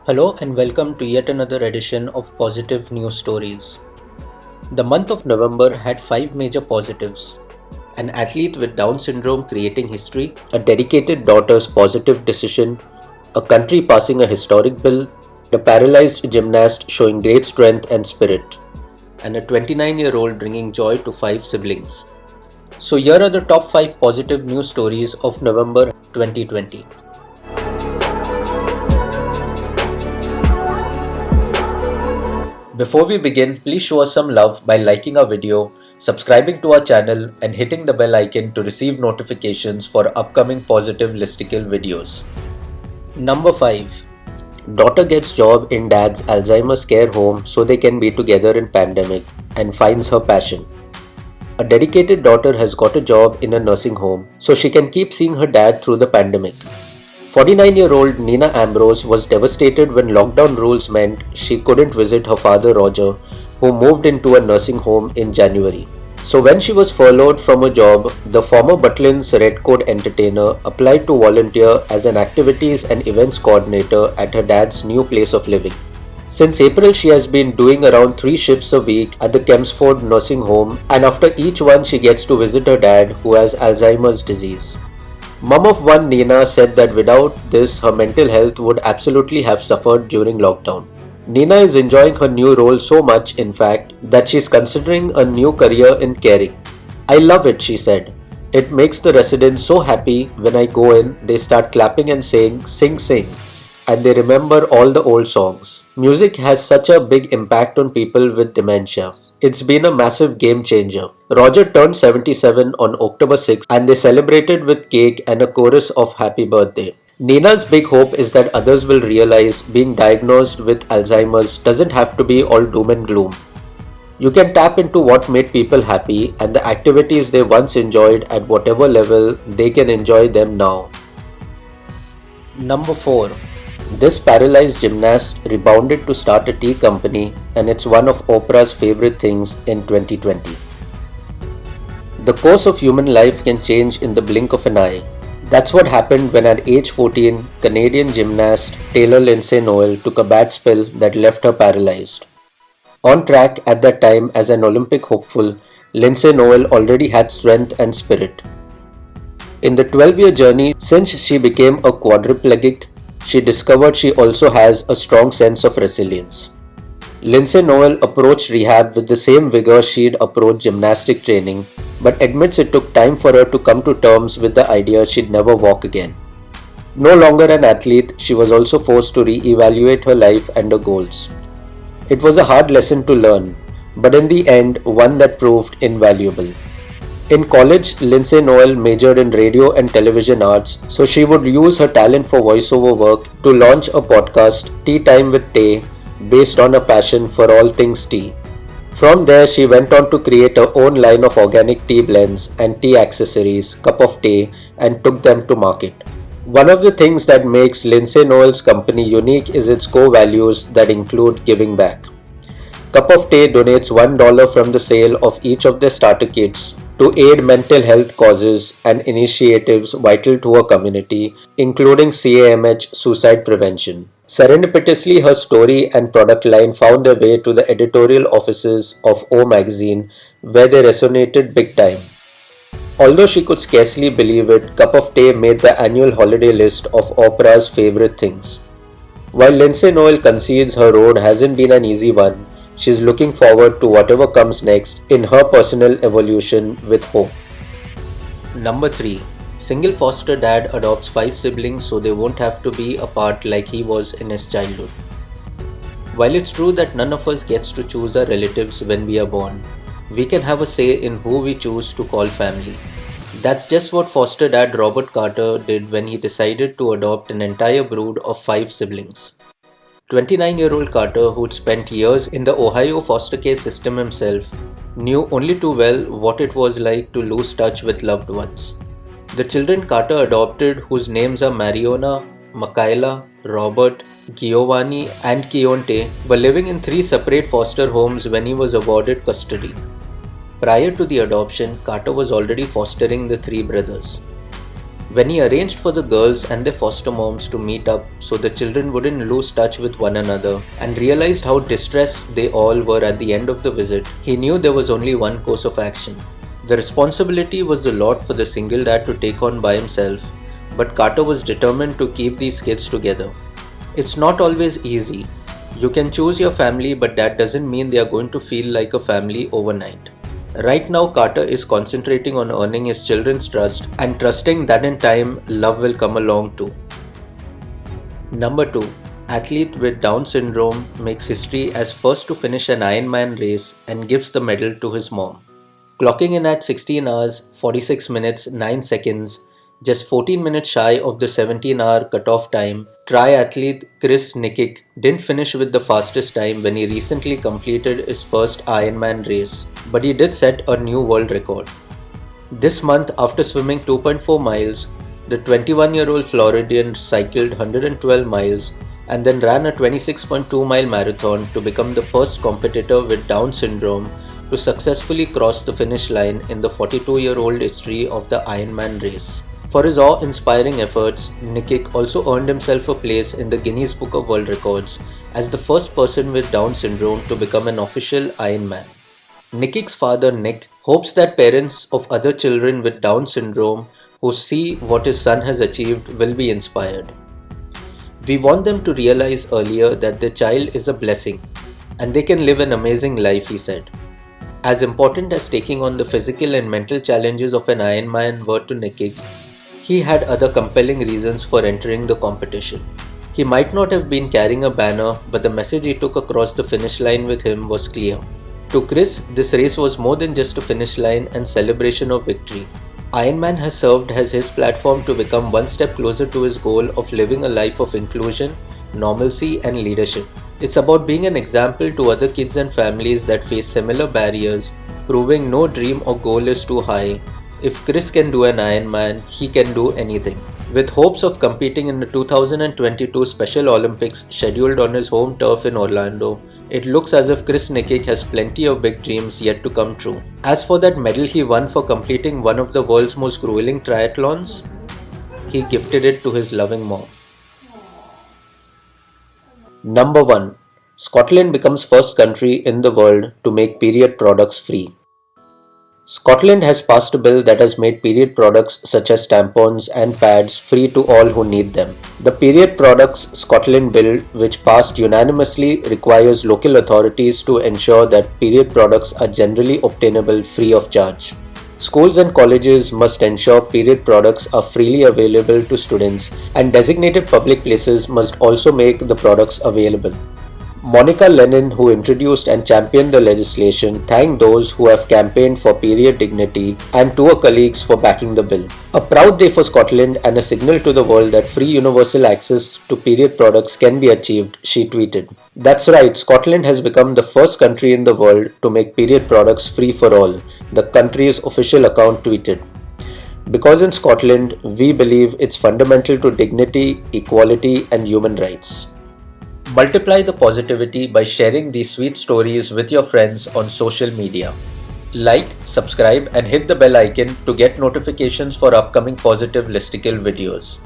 Hello and welcome to yet another edition of Positive News Stories. The month of November had 5 major positives: an athlete with Down syndrome creating history, a dedicated daughter's positive decision, a country passing a historic bill, a paralyzed gymnast showing great strength and spirit, and a 29-year-old bringing joy to 5 siblings. So, here are the top 5 positive news stories of November 2020. Before we begin, please show us some love by liking our video, subscribing to our channel, and hitting the bell icon to receive notifications for upcoming positive listicle videos. Number 5. Daughter gets job in dad's Alzheimer's care home so they can be together in pandemic and finds her passion. A dedicated daughter has got a job in a nursing home so she can keep seeing her dad through the pandemic. 49-year-old Nina Ambrose was devastated when lockdown rules meant she couldn't visit her father Roger, who moved into a nursing home in January. So when she was furloughed from her job, the former Butlins Red Coat entertainer applied to volunteer as an activities and events coordinator at her dad's new place of living. Since April, she has been doing around 3 shifts a week at the Kempsford nursing home, and after each one she gets to visit her dad, who has Alzheimer's disease. Mum of one, Nina, said that without this, her mental health would absolutely have suffered during lockdown. Nina is enjoying her new role so much, in fact, that she's considering a new career in caring. I love it, she said. It makes the residents so happy. When I go in, they start clapping and saying, "Sing, sing," and they remember all the old songs. Music has such a big impact on people with dementia. It's been a massive game changer. Roger turned 77 on October 6 and they celebrated with cake and a chorus of happy birthday. Nina's big hope is that others will realize being diagnosed with Alzheimer's doesn't have to be all doom and gloom. You can tap into what made people happy and the activities they once enjoyed at whatever level they can enjoy them now. Number 4. This paralyzed gymnast rebounded to start a tea company, and it's one of Oprah's favorite things in 2020. The course of human life can change in the blink of an eye. That's what happened when at age 14, Canadian gymnast Taylor Lindsay-Noel took a bad spill that left her paralyzed. On track at that time as an Olympic hopeful, Lindsay-Noel already had strength and spirit. In the 12-year journey since she became a quadriplegic, she discovered she also has a strong sense of resilience. Lindsay-Noel approached rehab with the same vigor she'd approached gymnastic training, but admits it took time for her to come to terms with the idea she'd never walk again. No longer an athlete, she was also forced to re-evaluate her life and her goals. It was a hard lesson to learn, but in the end, one that proved invaluable. In college, Lindsay-Noel majored in radio and television arts, so she would use her talent for voiceover work to launch a podcast, Tea Time with Tay, based on her passion for all things tea. From there, she went on to create her own line of organic tea blends and tea accessories, Cup of Tay, and took them to market. One of the things that makes Lindsay-Noel's company unique is its core values that include giving back. Cup of Tay donates $1 from the sale of each of their starter kits to aid mental health causes and initiatives vital to her community, including CAMH suicide prevention. Serendipitously, her story and product line found their way to the editorial offices of O magazine, where they resonated big time. Although she could scarcely believe it, Cup of Tay made the annual holiday list of Oprah's favorite things. While Lindsay-Noel concedes her road hasn't been an easy one, she's looking forward to whatever comes next in her personal evolution with hope. Number 3. Single foster dad adopts 5 siblings so they won't have to be apart like he was in his childhood. While it's true that none of us gets to choose our relatives when we are born, we can have a say in who we choose to call family. That's just what foster dad Robert Carter did when he decided to adopt an entire brood of 5 siblings. 29-year-old Carter, who'd spent years in the Ohio foster care system himself, knew only too well what it was like to lose touch with loved ones. The children Carter adopted, whose names are Mariona, Michaela, Robert, Giovanni, and Keontae, were living in 3 separate foster homes when he was awarded custody. Prior to the adoption, Carter was already fostering the 3 brothers. When he arranged for the girls and their foster moms to meet up so the children wouldn't lose touch with one another, and realized how distressed they all were at the end of the visit, he knew there was only one course of action. The responsibility was a lot for the single dad to take on by himself, but Carter was determined to keep these kids together. It's not always easy. You can choose your family, but that doesn't mean they are going to feel like a family overnight. Right now, Carter is concentrating on earning his children's trust and trusting that in time, love will come along too. Number 2. Athlete with Down syndrome makes history as first to finish an Ironman race and gives the medal to his mom. Clocking in at 16 hours, 46 minutes, 9 seconds, just 14 minutes shy of the 17-hour cutoff time, triathlete Chris Nikic didn't finish with the fastest time when he recently completed his first Ironman race, but he did set a new world record. This month, after swimming 2.4 miles, the 21-year-old Floridian cycled 112 miles and then ran a 26.2-mile marathon to become the first competitor with Down syndrome to successfully cross the finish line in the 42-year-old history of the Ironman race. For his awe-inspiring efforts, Nikic also earned himself a place in the Guinness Book of World Records as the first person with Down syndrome to become an official Ironman. Nikic's father, Nick, hopes that parents of other children with Down syndrome who see what his son has achieved will be inspired. We want them to realize earlier that their child is a blessing and they can live an amazing life, he said. As important as taking on the physical and mental challenges of an Ironman were to Nikic, he had other compelling reasons for entering the competition. He might not have been carrying a banner, but the message he took across the finish line with him was clear. To Chris, this race was more than just a finish line and celebration of victory. Ironman has served as his platform to become one step closer to his goal of living a life of inclusion, normalcy, and leadership. It's about being an example to other kids and families that face similar barriers, proving no dream or goal is too high. If Chris can do an Ironman, he can do anything. With hopes of competing in the 2022 Special Olympics scheduled on his home turf in Orlando, it looks as if Chris Nikic has plenty of big dreams yet to come true. As for that medal he won for completing one of the world's most grueling triathlons, he gifted it to his loving mom. Number 1. Scotland becomes first country in the world to make period products free. Scotland has passed a bill that has made period products such as tampons and pads free to all who need them. The Period Products Scotland Bill, which passed unanimously, requires local authorities to ensure that period products are generally obtainable free of charge. Schools and colleges must ensure period products are freely available to students, and designated public places must also make the products available. Monica Lennon, who introduced and championed the legislation, thanked those who have campaigned for period dignity and to her colleagues for backing the bill. A proud day for Scotland and a signal to the world that free universal access to period products can be achieved, she tweeted. That's right, Scotland has become the first country in the world to make period products free for all, the country's official account tweeted. Because in Scotland, we believe it's fundamental to dignity, equality, and human rights. Multiply the positivity by sharing these sweet stories with your friends on social media. Like, subscribe, and hit the bell icon to get notifications for upcoming positive listicle videos.